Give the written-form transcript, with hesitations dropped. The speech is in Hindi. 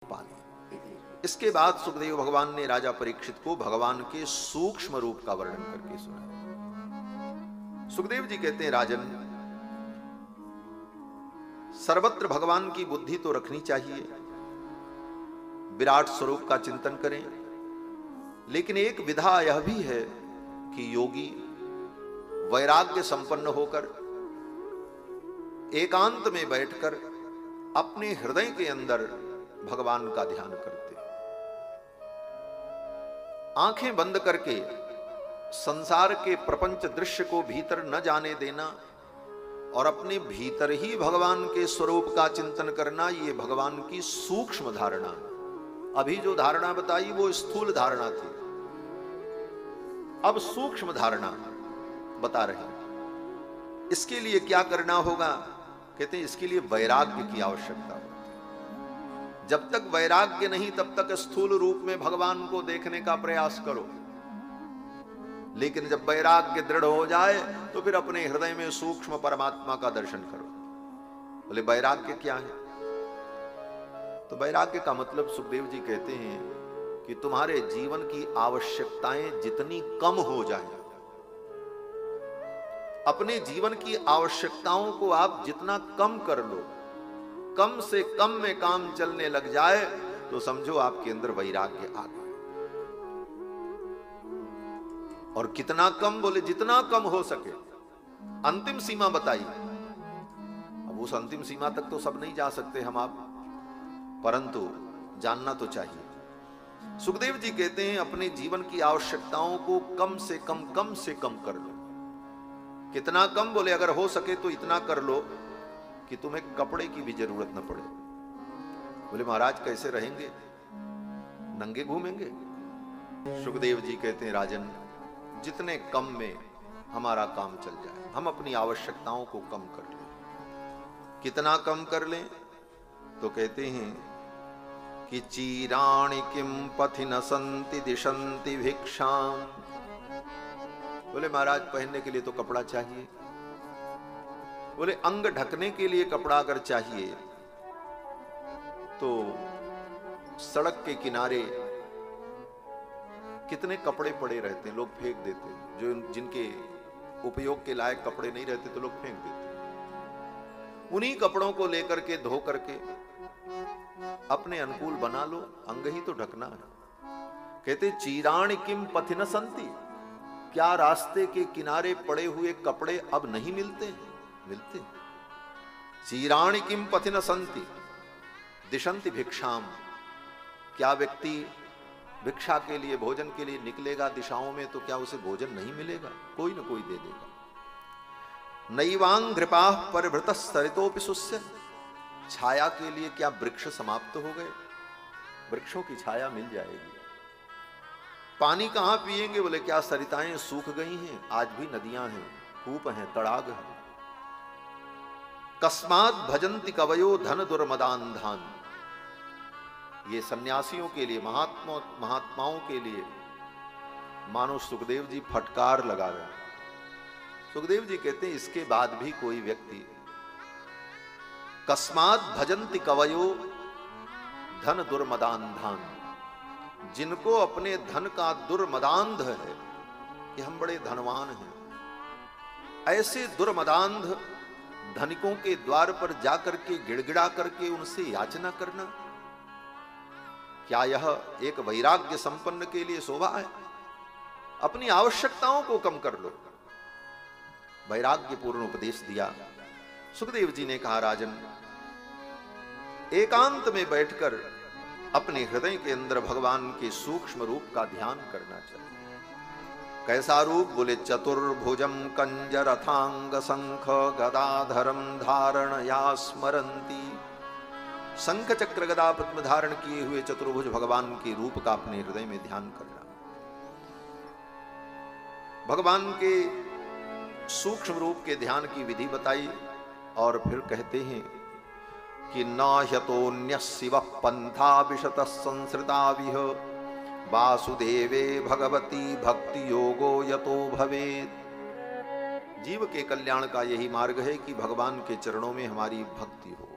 पाली। इसके बाद सुखदेव भगवान ने राजा परीक्षित को भगवान के सूक्ष्म रूप का वर्णन करके सुनाया। सुखदेव जी कहते हैं, राजन, सर्वत्र भगवान की बुद्धि तो रखनी चाहिए, विराट स्वरूप का चिंतन करें, लेकिन एक विधा यह भी है कि योगी वैराग्य संपन्न होकर एकांत में बैठकर अपने हृदय के अंदर भगवान का ध्यान करते, आंखें बंद करके संसार के प्रपंच दृश्य को भीतर न जाने देना और अपने भीतर ही भगवान के स्वरूप का चिंतन करना, ये भगवान की सूक्ष्म धारणा। अभी जो धारणा बताई वो स्थूल धारणा थी, अब सूक्ष्म धारणा बता रहे हैं। इसके लिए क्या करना होगा? कहते हैं इसके लिए वैराग्य की आवश्यकता होती है। जब तक वैराग्य नहीं तब तक स्थूल रूप में भगवान को देखने का प्रयास करो, लेकिन जब वैराग्य दृढ़ हो जाए तो फिर अपने हृदय में सूक्ष्म परमात्मा का दर्शन करो। बोले वैराग्य क्या है? तो वैराग्य का मतलब सुखदेव जी कहते हैं कि तुम्हारे जीवन की आवश्यकताएं जितनी कम हो जाए, अपने जीवन की आवश्यकताओं को आप जितना कम कर लो, कम से कम में काम चलने लग जाए, तो समझो आपके अंदर वैराग्य आ गया। और कितना कम? बोले जितना कम हो सके। अंतिम सीमा बताई। अब उस अंतिम सीमा तक तो सब नहीं जा सकते हम आप, परंतु जानना तो चाहिए। सुखदेव जी कहते हैं अपने जीवन की आवश्यकताओं को कम से कम कर लो। कितना कम? बोले अगर हो सके तो इतना कर लो कि तुम्हें कपड़े की भी जरूरत न पड़े। बोले महाराज कैसे रहेंगे, नंगे घूमेंगे? सुखदेव जी कहते हैं राजन, जितने कम में हमारा काम चल जाए, हम अपनी आवश्यकताओं को कम कर लें। कितना कम कर लें? तो कहते हैं कि चीराणि किम पथि न संति दिशंति भिक्षाम। बोले महाराज पहनने के लिए तो कपड़ा चाहिए। बोले अंग ढकने के लिए कपड़ा अगर चाहिए तो सड़क के किनारे कितने कपड़े पड़े रहते हैं, लोग फेंक देते हैं। जो जिनके उपयोग के लायक कपड़े नहीं रहते तो लोग फेंक देते हैं। उन्हीं कपड़ों को लेकर के धो करके अपने अनुकूल बना लो, अंग ही तो ढकना है। कहते चीराण किम पथि न संति, क्या रास्ते के किनारे पड़े हुए कपड़े अब नहीं मिलते? मिलते। चीराण किम पथि न संति दिशंति भिक्षाम, क्या व्यक्ति भिक्षा के लिए, भोजन के लिए निकलेगा दिशाओं में तो क्या उसे भोजन नहीं मिलेगा? कोई न कोई दे देगा। नैवांग कृपा परिभृत सरितोपि सुस्य, छाया के लिए क्या वृक्ष समाप्त हो गए? वृक्षों की छाया मिल जाएगी। पानी कहां पिएंगे? बोले क्या सरिताएं सूख गई हैं? आज भी नदियां हैं, कूप हैं, तड़ाग हैं। कस्मात भजंति कवयो धन दुर्मदान्धान, ये सन्यासियों के लिए, महात्माओं के लिए मानो सुखदेव जी फटकार लगा रहे हैं। सुखदेव जी कहते हैं इसके बाद भी कोई व्यक्ति कस्मात भजंति कवयो धन दुर्मदान्धान, जिनको अपने धन का दुर्मदांध है कि हम बड़े धनवान हैं, ऐसे दुर्मदांध धनिकों के द्वार पर जाकर के गिड़गिड़ा करके उनसे याचना करना, क्या यह एक वैराग्य संपन्न के लिए शोभा है? अपनी आवश्यकताओं को कम कर लो। वैराग्य पूर्ण उपदेश दिया। सुखदेव जी ने कहा राजन, एकांत में बैठकर अपने हृदय के अंदर भगवान के सूक्ष्म रूप का ध्यान करना चाहिए। कैसा रूप? बोले चतुर्भुजम कंजरथांग शंख गदाधरम धारणया स्मरंती, शंख चक्र गदा पद्म धारण किए हुए चतुर्भुज भगवान के रूप का अपने हृदय में ध्यान करना। भगवान के सूक्ष्म रूप के ध्यान की विधि बताई और फिर कहते हैं कि न ह्यतोन्य शिव पंथा विशत संसृताविह वासुदेवे भगवती भक्ति योगो यतो भवेत्। जीव के कल्याण का यही मार्ग है कि भगवान के चरणों में हमारी भक्ति हो।